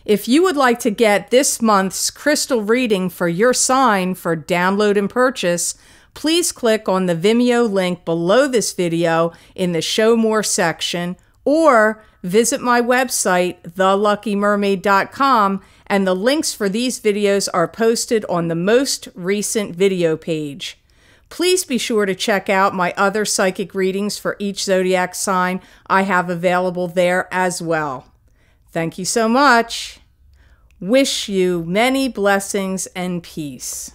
If you would like to get this month's crystal reading for your sign for download and purchase, please click on the Vimeo link below this video in the Show More section, or visit my website, theluckymermaid.com, and the links for these videos are posted on the most recent video page. Please be sure to check out my other psychic readings for each zodiac sign I have available there as well. Thank you so much. Wish you many blessings and peace.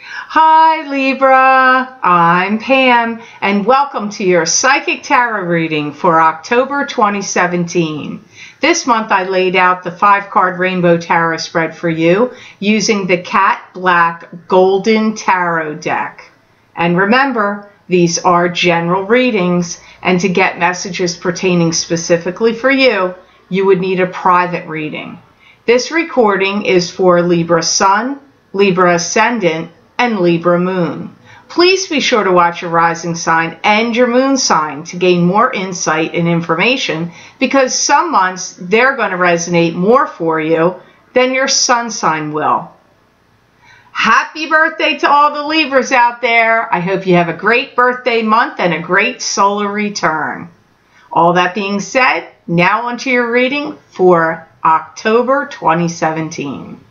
Hi Libra, I'm Pam, and welcome to your Psychic Tarot reading for October 2017. This month I laid out the 5-card Rainbow Tarot spread for you using the Cat Black Golden Tarot deck. And remember, these are general readings, and to get messages pertaining specifically for you, you would need a private reading. This recording is for Libra Sun, Libra Ascendant, and Libra Moon. Please be sure to watch your rising sign and your moon sign to gain more insight and information, because some months they're going to resonate more for you than your sun sign will. Happy birthday to all the Libras out there. I hope you have a great birthday month and a great solar return. All that being said, now onto your reading for October 2017.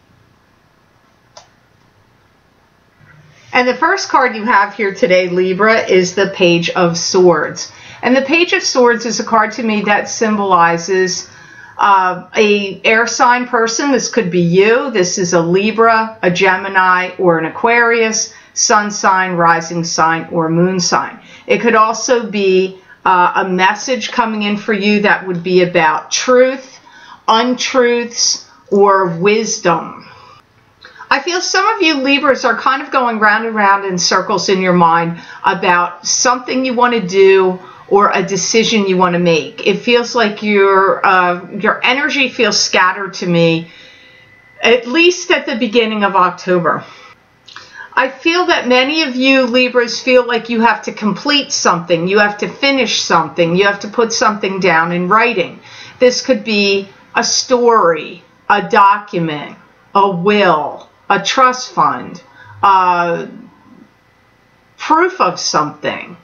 And the first card you have here today, Libra, is the Page of Swords. And the Page of Swords is a card to me that symbolizes a air sign person. This could be you. This is a Libra, a Gemini, or an Aquarius, sun sign, rising sign, or moon sign. It could also be a message coming in for you that would be about truth, untruths, or wisdom. I feel some of you Libras are kind of going round and round in circles in your mind about something you want to do or a decision you want to make. It feels like your energy feels scattered to me, at least at the beginning of October. I feel that many of you Libras feel like you have to complete something, you have to finish something, you have to put something down in writing. This could be a story, a document, a will, a trust fund, proof of something,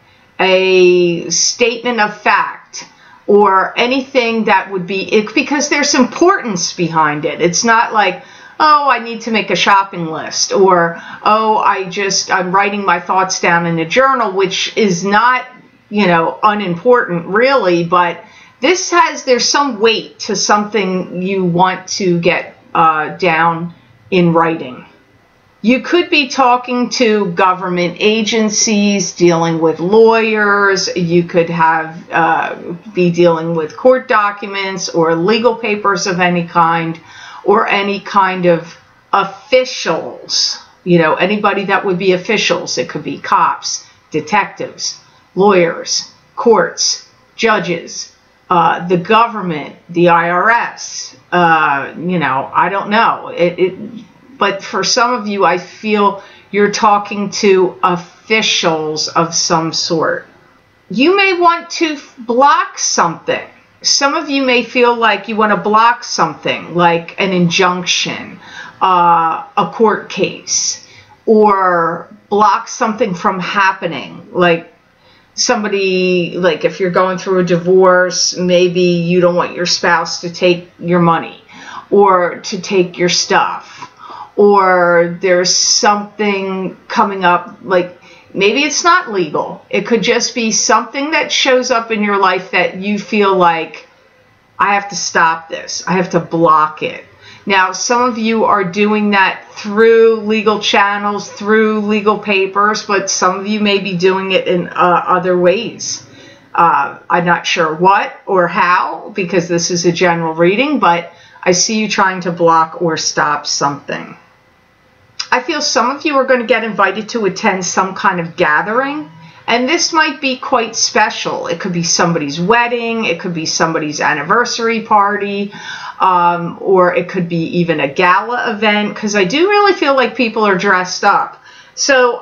a statement of fact, or anything that would be, because there's importance behind it. It's not like, oh, I need to make a shopping list, or, oh, I'm writing my thoughts down in a journal, which is not, unimportant really, but there's some weight to something you want to get down in writing. You could be talking to government agencies, dealing with lawyers. You could be dealing with court documents or legal papers of any kind, or any kind of officials. Anybody that would be officials. It could be cops, detectives, lawyers, courts, judges, the government, the IRS. I don't know. But for some of you, I feel you're talking to officials of some sort. You may want to block something. Some of you may feel like you want to block something, like an injunction, a court case, or block something from happening. Like somebody, like if you're going through a divorce, maybe you don't want your spouse to take your money or to take your stuff. Or there's something coming up, like maybe it's not legal. It could just be something that shows up in your life that you feel like, I have to stop this. I have to block it. Now, some of you are doing that through legal channels, through legal papers, but some of you may be doing it in other ways. I'm not sure what or how, because this is a general reading, but I see you trying to block or stop something. I feel some of you are going to get invited to attend some kind of gathering, and this might be quite special. It could be somebody's wedding, it could be somebody's anniversary party, or it could be even a gala event, because I do really feel like people are dressed up. So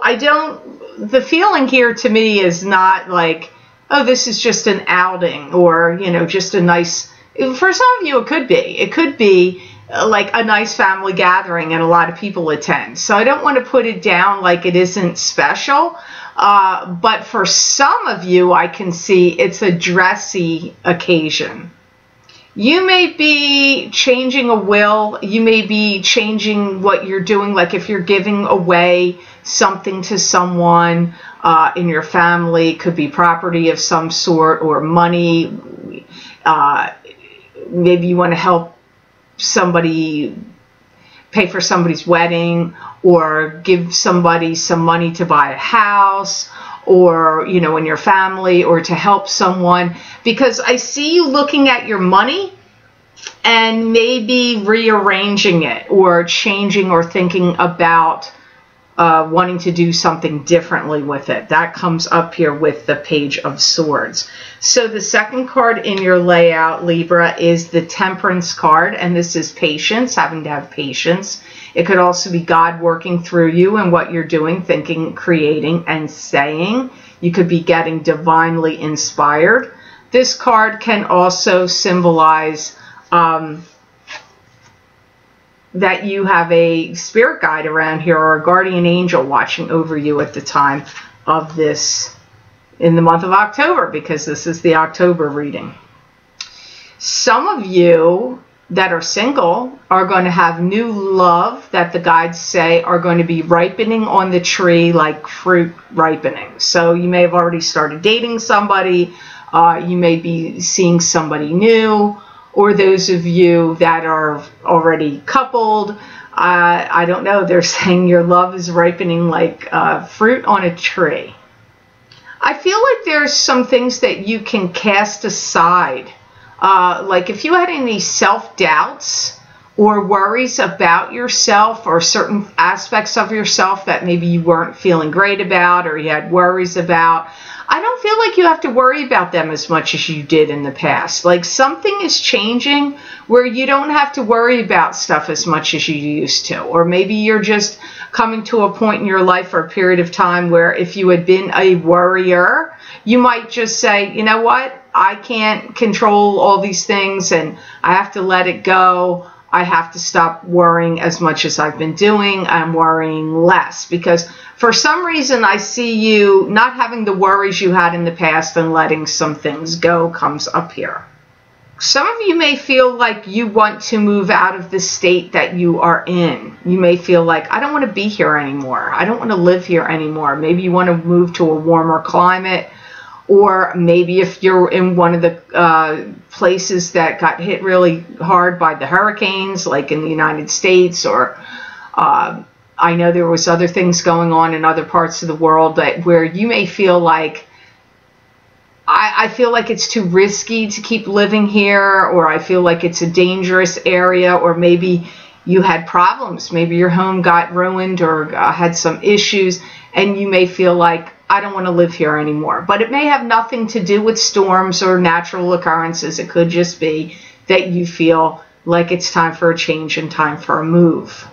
the feeling here to me is not like, oh, this is just an outing or, just a nice, for some of you it could be. It could be like a nice family gathering and a lot of people attend. So I don't want to put it down like it isn't special. But for some of you, I can see it's a dressy occasion. You may be changing a will. You may be changing what you're doing. Like if you're giving away something to someone in your family, it could be property of some sort or money. Maybe you want to help somebody pay for somebody's wedding or give somebody some money to buy a house or, in your family or to help someone. Because I see you looking at your money and maybe rearranging it or changing or thinking about wanting to do something differently with it. That comes up here with the Page of Swords. So the second card in your layout, Libra, is the Temperance card, and this is patience, having to have patience. It could also be God working through you and what you're doing, thinking, creating, and saying. You could be getting divinely inspired. This card can also symbolize that you have a spirit guide around here or a guardian angel watching over you at the time of this, in the month of October, because this is the October reading. Some of you that are single are going to have new love that the guides say are going to be ripening on the tree like fruit ripening. So you may have already started dating somebody, you may be seeing somebody new, or those of you that are already coupled, I don't know, they're saying your love is ripening like fruit on a tree. I feel like there's some things that you can cast aside. Like if you had any self-doubts or worries about yourself or certain aspects of yourself that maybe you weren't feeling great about or you had worries about, I don't feel like you have to worry about them as much as you did in the past. Like something is changing where you don't have to worry about stuff as much as you used to. Or maybe you're just coming to a point in your life or a period of time where if you had been a worrier, you might just say, you know what, I can't control all these things and I have to let it go. I have to stop worrying as much as I've been doing. I'm worrying less because for some reason I see you not having the worries you had in the past and letting some things go comes up here. Some of you may feel like you want to move out of the state that you are in. You may feel like, I don't want to be here anymore. I don't want to live here anymore. Maybe you want to move to a warmer climate. Or maybe if you're in one of the places that got hit really hard by the hurricanes, like in the United States, or I know there was other things going on in other parts of the world that where you may feel like, I feel like it's too risky to keep living here, or I feel like it's a dangerous area, or maybe you had problems. Maybe your home got ruined or had some issues, and you may feel like, I don't want to live here anymore. But it may have nothing to do with storms or natural occurrences. It could just be that you feel like it's time for a change and time for a move.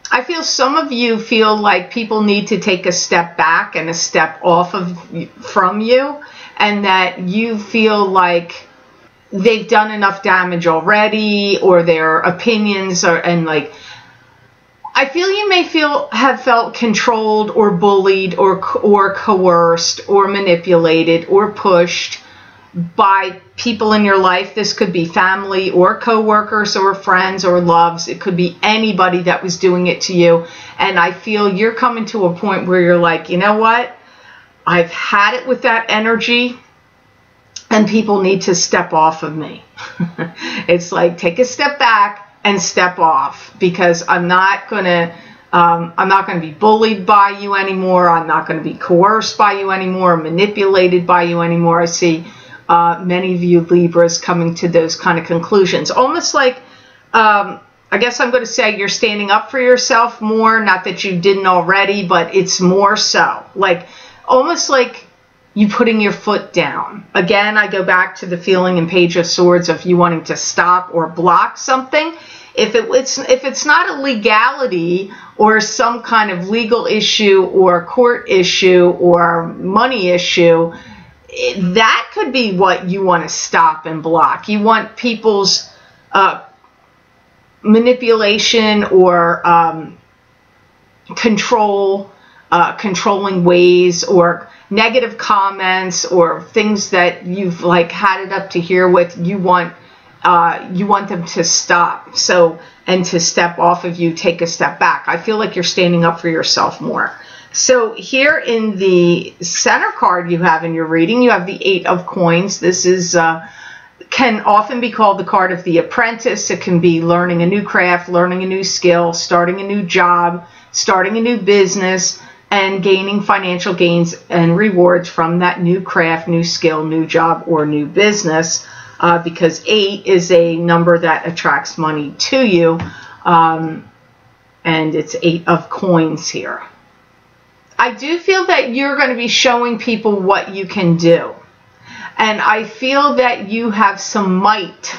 I feel some of you feel like people need to take a step back and a step off from you, and that you feel like they've done enough damage already, or their opinions are, and like, I feel you may have felt controlled or bullied or coerced or manipulated or pushed by people in your life. This could be family or coworkers or friends or loves. It could be anybody that was doing it to you. And I feel you're coming to a point where you're like, you know what? I've had it with that energy and people need to step off of me. It's like, take a step back and step off, because I'm not going to be bullied by you anymore. I'm not going to be coerced by you anymore, manipulated by you anymore. I see many of you Libras coming to those kind of conclusions. Almost like, I guess I'm going to say you're standing up for yourself more, not that you didn't already, but it's more so. Like, almost like you putting your foot down. Again, I go back to the feeling in Page of Swords of you wanting to stop or block something. If it's not a legality or some kind of legal issue or court issue or money issue, that could be what you want to stop and block. You want people's manipulation or controlling ways, or negative comments, or things that you've like had it up to here with. You want them to stop, and to step off of you, take a step back. I feel like you're standing up for yourself more. So here in the center card you have in your reading, you have the 8 of Coins. This is can often be called the card of the apprentice. It can be learning a new craft, learning a new skill, starting a new job, starting a new business, and gaining financial gains and rewards from that new craft, new skill, new job, or new business, because 8 is a number that attracts money to you, and it's 8 of Coins here. I do feel that you're going to be showing people what you can do. And I feel that you have some might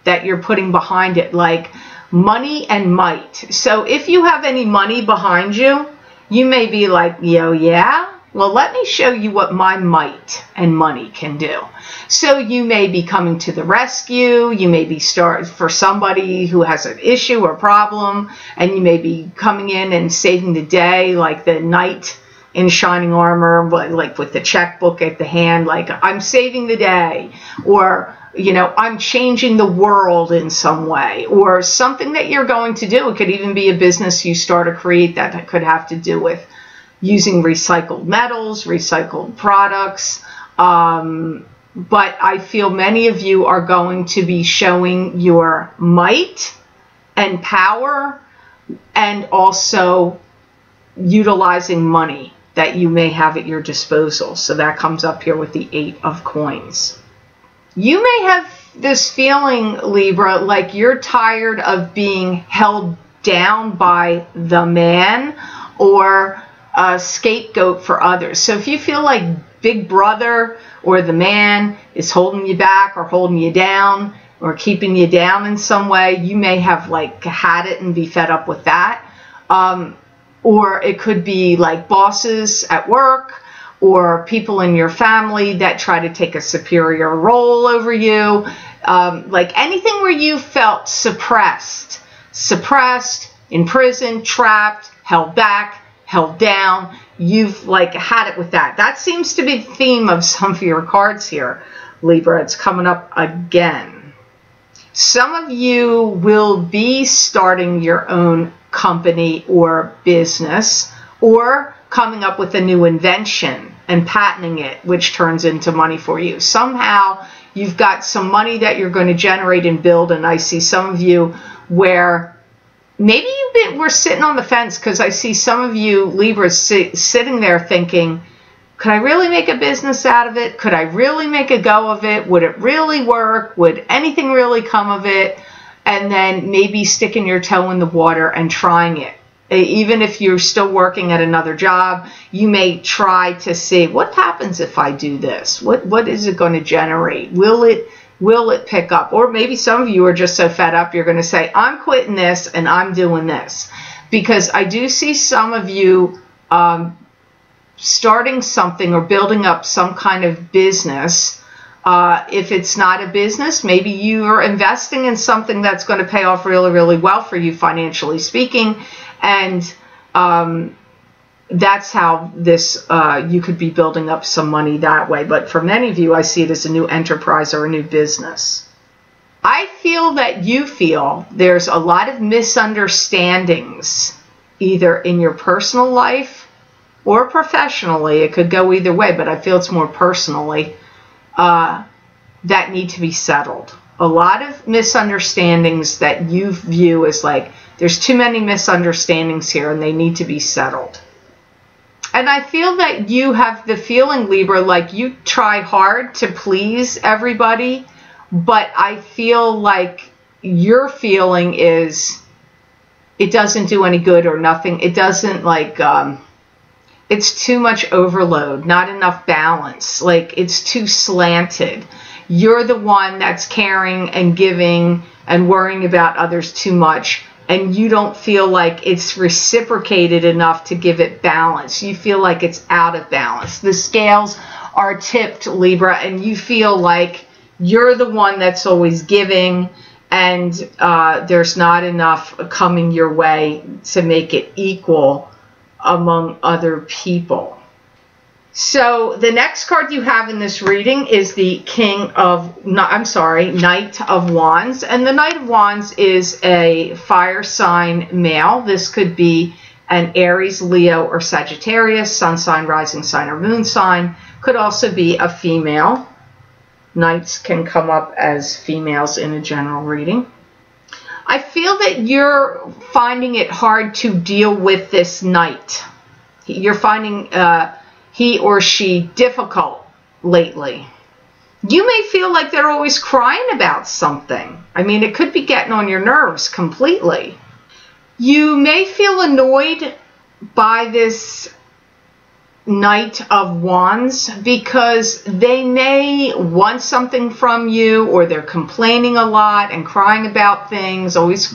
that you're putting behind it, like money and might. So if you have any money behind you, you may be like, yo, yeah? Well, let me show you what my might and money can do. So you may be coming to the rescue. You may be for somebody who has an issue or problem, and you may be coming in and saving the day, like the knight in shining armor, like with the checkbook at the hand, like I'm saving the day, or I'm changing the world in some way, or something that you're going to do. It could even be a business you start or create that could have to do with using recycled metals, recycled products. But I feel many of you are going to be showing your might and power, and also utilizing money that you may have at your disposal. So that comes up here with the 8 of Coins. You may have this feeling, Libra, like you're tired of being held down by the man or a scapegoat for others. So if you feel like Big Brother or the man is holding you back or holding you down or keeping you down in some way, you may have like had it and be fed up with that. Or it could be like bosses at work, or people in your family that try to take a superior role over you. Like anything where you felt suppressed, imprisoned, trapped, held back, held down. You've like had it with that. That seems to be the theme of some of your cards here, Libra. It's coming up again. Some of you will be starting your own company or business, or coming up with a new invention and patenting it, which turns into money for you. Somehow you've got some money that you're going to generate and build, and I see some of you where maybe we're sitting on the fence, because I see some of you Libras sitting there thinking, could I really make a business out of it? Could I really make a go of it? Would it really work? Would anything really come of it? And then maybe sticking your toe in the water and trying it. Even if you're still working at another job, you may try to see, what happens if I do this? What is it going to generate? Will it pick up? Or maybe some of you are just so fed up, you're going to say, I'm quitting this and I'm doing this. Because I do see some of you starting something or building up some kind of business. If it's not a business, maybe you are investing in something that's going to pay off really, really well for you, financially speaking. And that's how this, you could be building up some money that way. But for many of you, I see it as a new enterprise or a new business. I feel that you feel there's a lot of misunderstandings, either in your personal life or professionally. It could go either way, but I feel it's more personally. That need to be settled. A lot of misunderstandings that you view as like, there's too many misunderstandings here and they need to be settled. And I feel that you have the feeling, Libra, like you try hard to please everybody, but I feel like your feeling is it doesn't do any good or nothing. It doesn't like, it's too much overload, not enough balance. Like it's too slanted. You're the one that's caring and giving and worrying about others too much, and you don't feel like it's reciprocated enough to give it balance. You feel like it's out of balance. The scales are tipped, Libra, and you feel like you're the one that's always giving, and there's not enough coming your way to make it equal among other people. So the next card you have in this reading is the Knight of Wands. And the Knight of Wands is a fire sign male. This could be an Aries, Leo, or Sagittarius, sun sign, rising sign, or moon sign. Could also be a female. Knights can come up as females in a general reading. I feel that you're finding it hard to deal with this knight. You're finding he or she difficult lately. You may feel like they're always crying about something. I mean, it could be getting on your nerves completely. You may feel annoyed by this Knight of Wands because they may want something from you, or they're complaining a lot and crying about things, always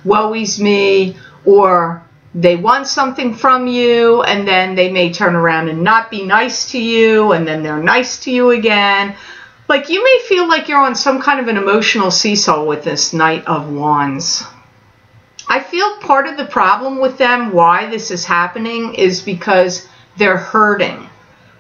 woe is me, or they want something from you and then they may turn around and not be nice to you, and then they're nice to you again. Like, you may feel like you're on some kind of an emotional seesaw with this Knight of Wands. I feel part of the problem with them, why this is happening, is because they're hurting,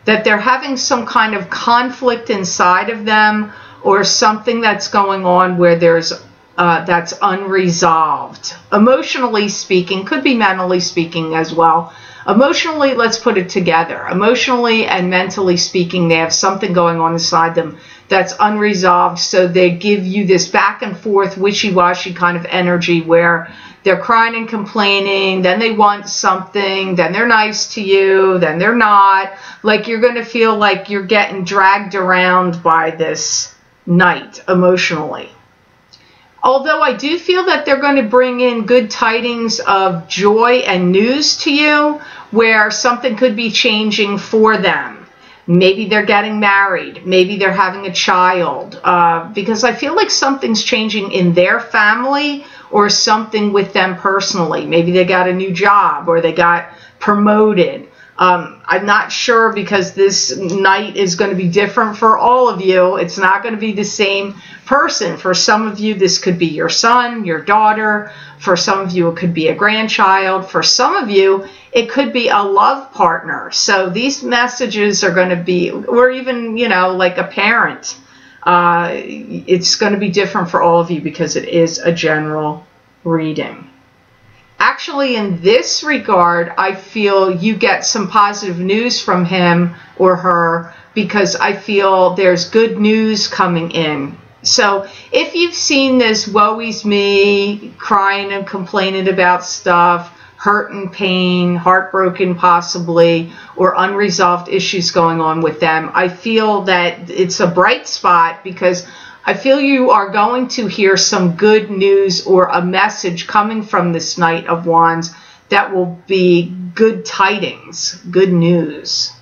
that they're having some kind of conflict inside of them, or something that's going on where there's that's unresolved. Emotionally speaking, could be mentally speaking as well. Emotionally, let's put it together. Emotionally and mentally speaking, they have something going on inside them that's unresolved, so they give you this back and forth, wishy-washy kind of energy where they're crying and complaining, then they want something, then they're nice to you, then they're not. Like, you're going to feel like you're getting dragged around by this knight emotionally. Although I do feel that they're going to bring in good tidings of joy and news to you, where something could be changing for them. Maybe they're getting married. Maybe they're having a child. Because I feel like something's changing in their family, or something with them personally. Maybe they got a new job, or they got promoted. I'm not sure, because this night is going to be different for all of you. It's not going to be the same person. For some of you, this could be your son, your daughter. For some of you, it could be a grandchild. For some of you, it could be a love partner. So these messages are going to be, or even, you know, like a parent. It's going to be different for all of you because it is a general reading. Actually, in this regard, I feel you get some positive news from him or her, because I feel there's good news coming in. So if you've seen this woe is me, crying and complaining about stuff, hurt and pain, heartbroken possibly, or unresolved issues going on with them, I feel that it's a bright spot, because I feel you are going to hear some good news or a message coming from this Knight of Wands that will be good tidings, good news.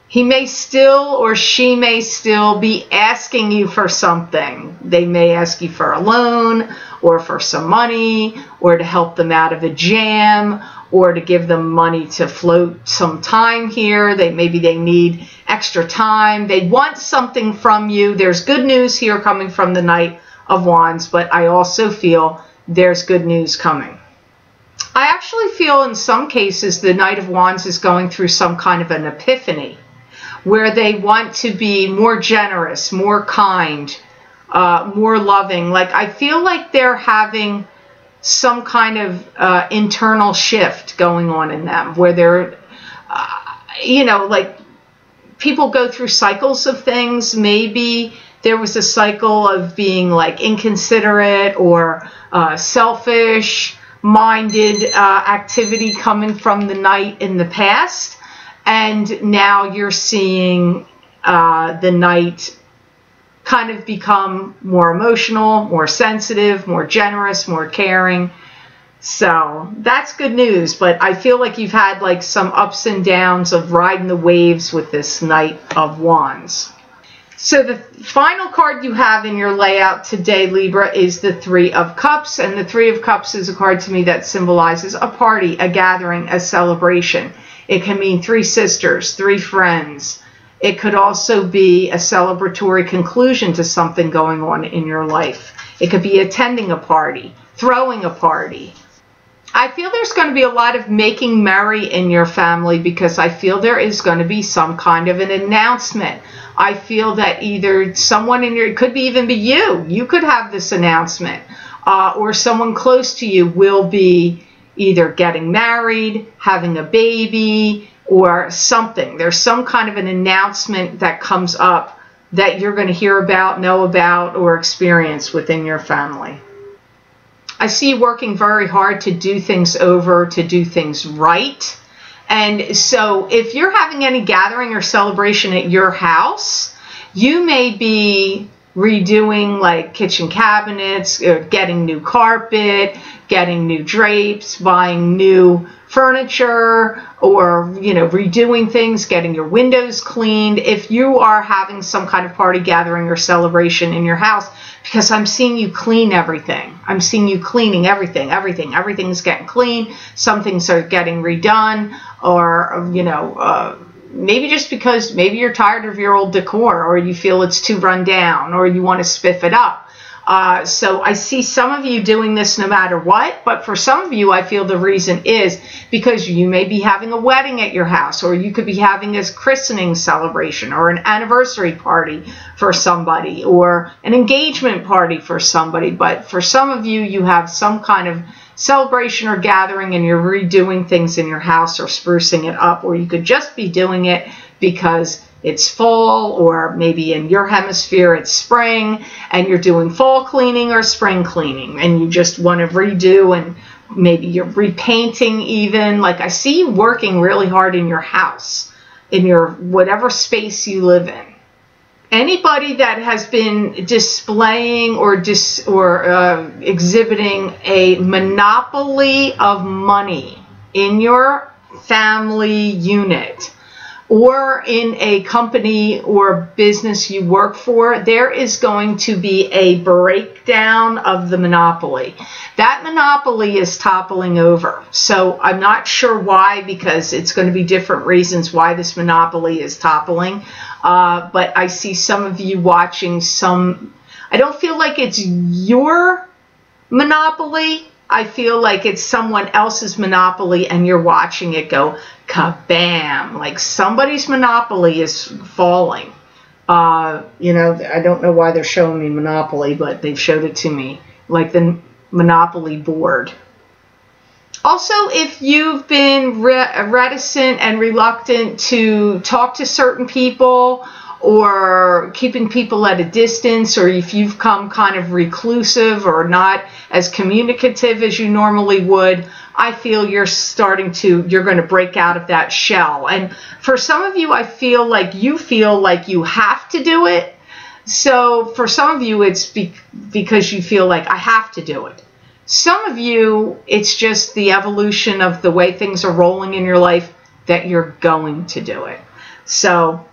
He may still, or she may still, be asking you for something. They may ask you for a loan, or for some money, or to help them out of a jam, or to give them money to float some time here. Maybe they need extra time. They want something from you. There's good news here coming from the Knight of Wands, but I also feel there's good news coming. I actually feel in some cases the Knight of Wands is going through some kind of an epiphany, where they want to be more generous, more kind, more loving. Like, I feel like they're having some kind of internal shift going on in them, where they're, you know, like, people go through cycles of things. Maybe there was a cycle of being like inconsiderate or selfish minded activity coming from the Knight in the past, and now you're seeing the Knight kind of become more emotional, more sensitive, more generous, more caring. So that's good news, but I feel like you've had like some ups and downs of riding the waves with this Knight of Wands. So the final card you have in your layout today, Libra, is the Three of Cups. And the Three of Cups is a card to me that symbolizes a party, a gathering, a celebration. It can mean three sisters, three friends. It could also be a celebratory conclusion to something going on in your life. It could be attending a party, throwing a party. I feel there's going to be a lot of making merry in your family because I feel there is going to be some kind of an announcement. I feel that either someone in your, it could be even be you could have this announcement, or someone close to you will be either getting married, having a baby, or something. There's some kind of an announcement that comes up that you're going to hear about, know about, or experience within your family. I see you working very hard to do things over, to do things right. And so if you're having any gathering or celebration at your house, you may be redoing like kitchen cabinets, or getting new carpet, getting new drapes, buying new furniture, or, you know, redoing things, getting your windows cleaned. If you are having some kind of party, gathering, or celebration in your house, because I'm seeing you clean everything. I'm seeing you cleaning everything. Everything's getting clean. Some things are getting redone, or, you know, maybe just because maybe you're tired of your old decor, or you feel it's too run down, or you want to spiff it up. So I see some of you doing this no matter what, but for some of you, I feel the reason is because you may be having a wedding at your house, or you could be having a christening celebration, or an anniversary party for somebody, or an engagement party for somebody. But for some of you, you have some kind of celebration or gathering and you're redoing things in your house or sprucing it up, or you could just be doing it because it's fall, or maybe in your hemisphere it's spring and you're doing fall cleaning or spring cleaning and you just want to redo, and maybe you're repainting even. Like I see you working really hard in your house, in your whatever space you live in. Anybody that has been displaying or exhibiting a monopoly of money in your family unit, or in a company or business you work for, there is going to be a breakdown of the monopoly. That monopoly is toppling over. So I'm not sure why, because it's going to be different reasons why this monopoly is toppling. But I see some of you watching some, I don't feel like it's your monopoly. I feel like it's someone else's monopoly and you're watching it go kabam, like somebody's monopoly is falling. You know, I don't know why they're showing me Monopoly, but they've showed it to me, like the Monopoly board. Also, if you've been reticent and reluctant to talk to certain people, or keeping people at a distance, or if you've come kind of reclusive or not as communicative as you normally would, I feel you're going to break out of that shell. And for some of you, I feel like you have to do it. So for some of you, it's because you feel like I have to do it. Some of you, it's just the evolution of the way things are rolling in your life that you're going to do it. So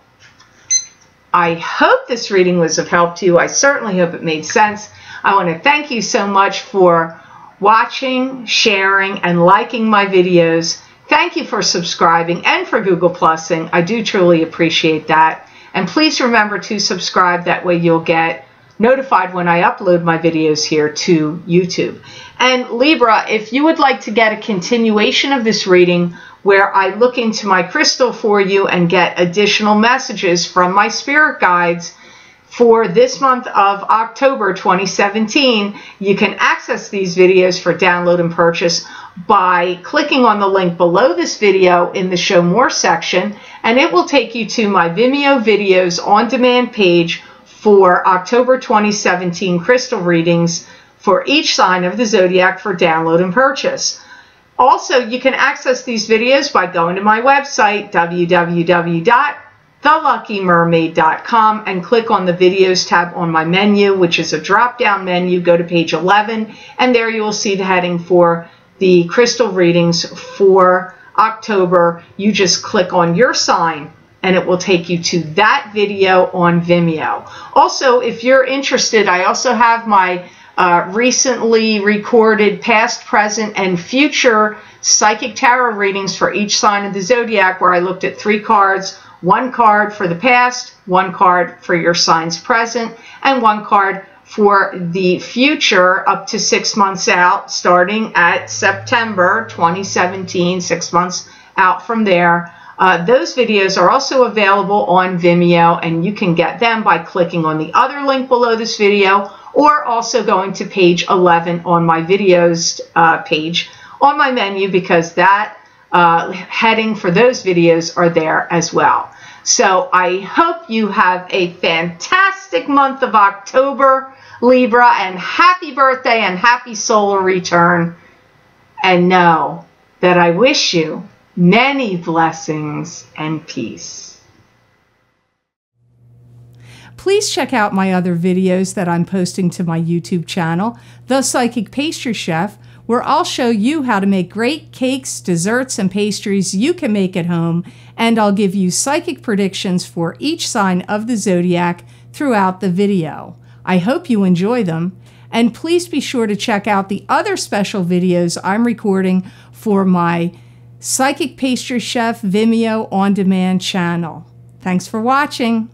I hope this reading was of help to you. I certainly hope it made sense. I want to thank you so much for watching, sharing, and liking my videos. Thank you for subscribing and for Google Plusing. I do truly appreciate that. And please remember to subscribe. That way you'll get notified when I upload my videos here to YouTube. And Libra, if you would like to get a continuation of this reading where I look into my crystal for you and get additional messages from my spirit guides for this month of October 2017, you can access these videos for download and purchase by clicking on the link below this video in the Show More section, and it will take you to my Vimeo videos on demand page for October 2017 crystal readings for each sign of the zodiac for download and purchase. Also, you can access these videos by going to my website, www.theluckymermaid.com, and click on the videos tab on my menu, which is a drop-down menu. Go to page 11, and there you will see the heading for the crystal readings for October. You just click on your sign and it will take you to that video on Vimeo. Also, if you're interested, I also have my recently recorded past, present, and future psychic tarot readings for each sign of the zodiac, where I looked at 3 cards, 1 card for the past, 1 card for your sign's present, and 1 card for the future up to 6 months out, starting at September 2017, 6 months out from there. Those videos are also available on Vimeo, and you can get them by clicking on the other link below this video, or also going to page 11 on my videos page on my menu, because that heading for those videos are there as well. So I hope you have a fantastic month of October, Libra, and happy birthday and happy solar return. And know that I wish you many blessings and peace. Please check out my other videos that I'm posting to my YouTube channel, The Psychic Pastry Chef, where I'll show you how to make great cakes, desserts, and pastries you can make at home, and I'll give you psychic predictions for each sign of the zodiac throughout the video. I hope you enjoy them, and please be sure to check out the other special videos I'm recording for my Psychic Pastry Chef Vimeo On Demand channel. Thanks for watching.